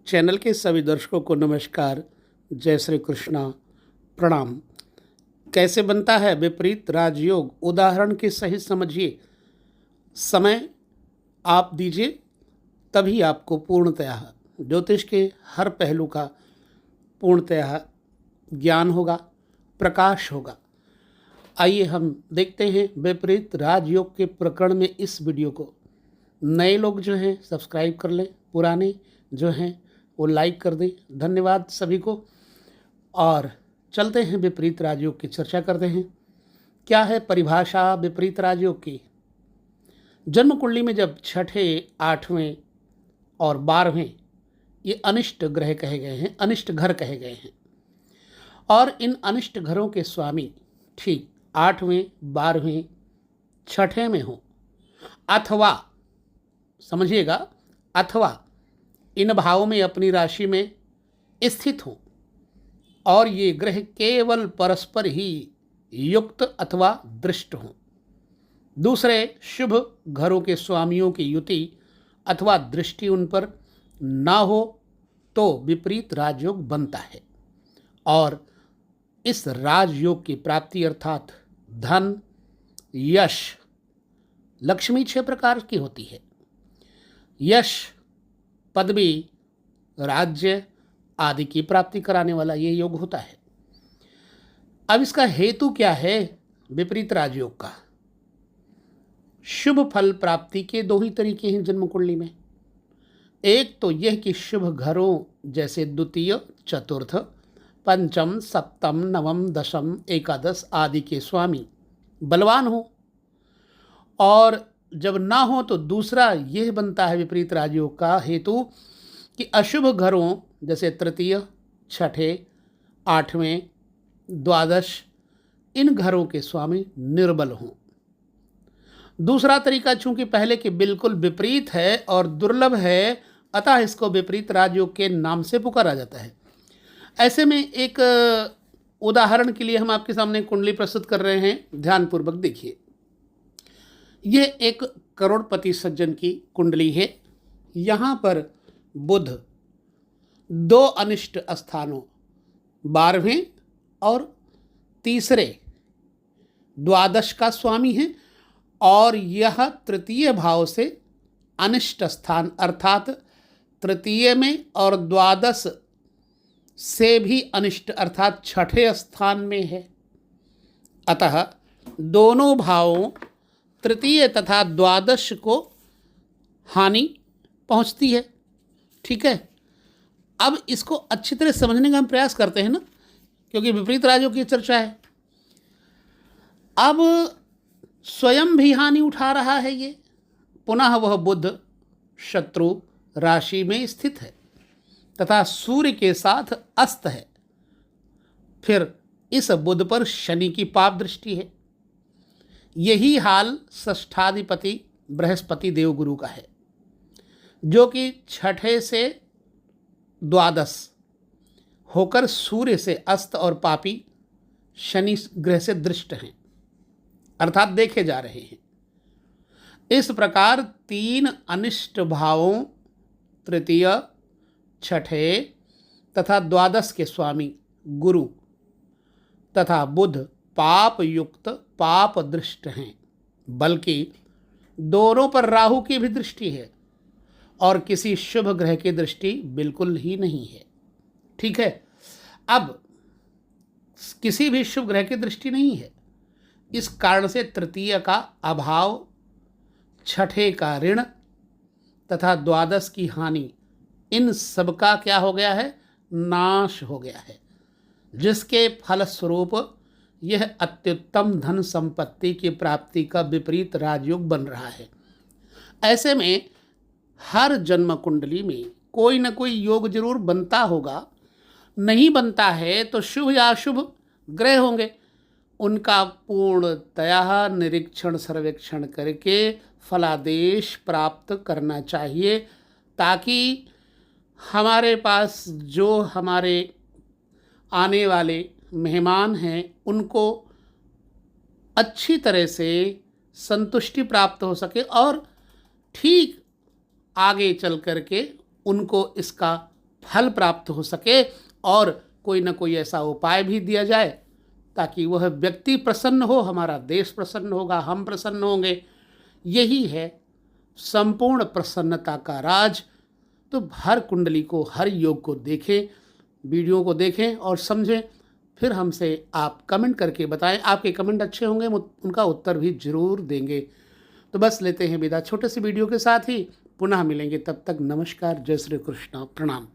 Channel के सभी दर्शकों को नमस्कार, जय श्री कृष्णा, प्रणाम। कैसे बनता है विपरीत राजयोग? उदाहरण के सहित समझिए। समय आप दीजिए, तभी आपको पूर्णतया ज्योतिष के हर पहलू का पूर्णतया ज्ञान होगा, प्रकाश होगा। आइए हम देखते हैं विपरीत राजयोग के प्रकरण में इस वीडियो को। नए लोग जो हैं सब्सक्राइब कर लें, पुराने जो हैं वो लाइक कर दें। धन्यवाद सभी को। और चलते हैं विपरीत राजयोग की चर्चा करते हैं। क्या है परिभाषा विपरीत राजयोग की? जन्म कुंडली में जब छठे, आठवें और 12वें ये अनिष्ट ग्रह कहे गए हैं, अनिष्ट घर कहे गए हैं, और इन अनिष्ट घरों के स्वामी ठीक 8वें, 12वें, छठे में हो, अथवा समझिएगा, अथवा इन भावों में अपनी राशि में स्थित हों, और ये ग्रह केवल परस्पर ही युक्त अथवा दृष्ट हों। दूसरे शुभ घरों के स्वामियों की युति अथवा दृष्टि उन पर ना हो तो विपरीत राजयोग बनता है। और इस राजयोग की प्राप्ति अर्थात धन, यश, लक्ष्मी 6 प्रकार की होती है। यश, पदवी, राज्य आदि की प्राप्ति कराने वाला ये योग होता है। अब इसका हेतु क्या है विपरीत राजयोग का? शुभ फल प्राप्ति के 2 ही तरीके हैं जन्म कुंडली में। एक तो यह कि शुभ घरों जैसे द्वितीय, चतुर्थ, पंचम, सप्तम, नवम, दशम, एकादश आदि के स्वामी बलवान हो, और जब ना हो तो दूसरा यह बनता है विपरीत राजयोग का हेतु कि अशुभ घरों जैसे तृतीय, छठे, 8वें, द्वादश इन घरों के स्वामी निर्बल हों। दूसरा तरीका चूंकि पहले के बिल्कुल विपरीत है और दुर्लभ है, अतः इसको विपरीत राजयोग के नाम से पुकारा जाता है। ऐसे में एक उदाहरण के लिए हम आपके सामने कुंडली प्रस्तुत कर रहे हैं, ध्यानपूर्वक देखिए। यह एक करोड़पति सज्जन की कुंडली है। यहाँ पर बुध 2 अनिष्ट स्थानों 12वें और तीसरे द्वादश का स्वामी है, और यह तृतीय भाव से अनिष्ट स्थान अर्थात तृतीय में और द्वादश से भी अनिष्ट अर्थात छठे स्थान में है। अतः दोनों भावों तृतीय तथा द्वादश को हानि पहुंचती है। ठीक है, अब इसको अच्छी तरह समझने का हम प्रयास करते हैं ना, क्योंकि विपरीत राजयोग की चर्चा है। अब स्वयं भी हानि उठा रहा है ये। पुनः वह बुध शत्रु राशि में स्थित है तथा सूर्य के साथ अस्त है। फिर इस बुध पर शनि की पाप दृष्टि है। यही हाल षष्ठाधिपति बृहस्पति देवगुरु का है, जो कि छठे से द्वादश होकर सूर्य से अस्त और पापी शनि ग्रह से दृष्ट हैं, अर्थात देखे जा रहे हैं। इस प्रकार 3 अनिष्ट भावों तृतीय, छठे तथा द्वादश के स्वामी गुरु तथा बुध पाप युक्त पाप दृष्ट हैं, बल्कि दोनों पर राहु की भी दृष्टि है और किसी शुभ ग्रह की दृष्टि बिल्कुल ही नहीं है। ठीक है, अब किसी भी शुभ ग्रह की दृष्टि नहीं है। इस कारण से तृतीय का अभाव, छठे का ऋण तथा द्वादश की हानि, इन सब का क्या हो गया है? नाश हो गया है, जिसके फलस्वरूप यह अत्युत्तम धन संपत्ति की प्राप्ति का विपरीत राजयोग बन रहा है। ऐसे में हर जन्म कुंडली में कोई न कोई योग जरूर बनता होगा। नहीं बनता है तो शुभ या अशुभ ग्रह होंगे, उनका पूर्णतया निरीक्षण सर्वेक्षण करके फलादेश प्राप्त करना चाहिए, ताकि हमारे पास जो हमारे आने वाले मेहमान हैं उनको अच्छी तरह से संतुष्टि प्राप्त हो सके और ठीक आगे चल कर के उनको इसका फल प्राप्त हो सके और कोई ना कोई ऐसा उपाय भी दिया जाए ताकि वह व्यक्ति प्रसन्न हो, हमारा देश प्रसन्न होगा, हम प्रसन्न होंगे। यही है संपूर्ण प्रसन्नता का राज। तो हर कुंडली को, हर योग को देखें, वीडियो को देखें और समझें, फिर हमसे आप कमेंट करके बताएं। आपके कमेंट अच्छे होंगे, उनका उत्तर भी जरूर देंगे। तो बस लेते हैं विदा छोटे से वीडियो के साथ ही। पुनः मिलेंगे, तब तक नमस्कार, जय श्री कृष्ण, प्रणाम।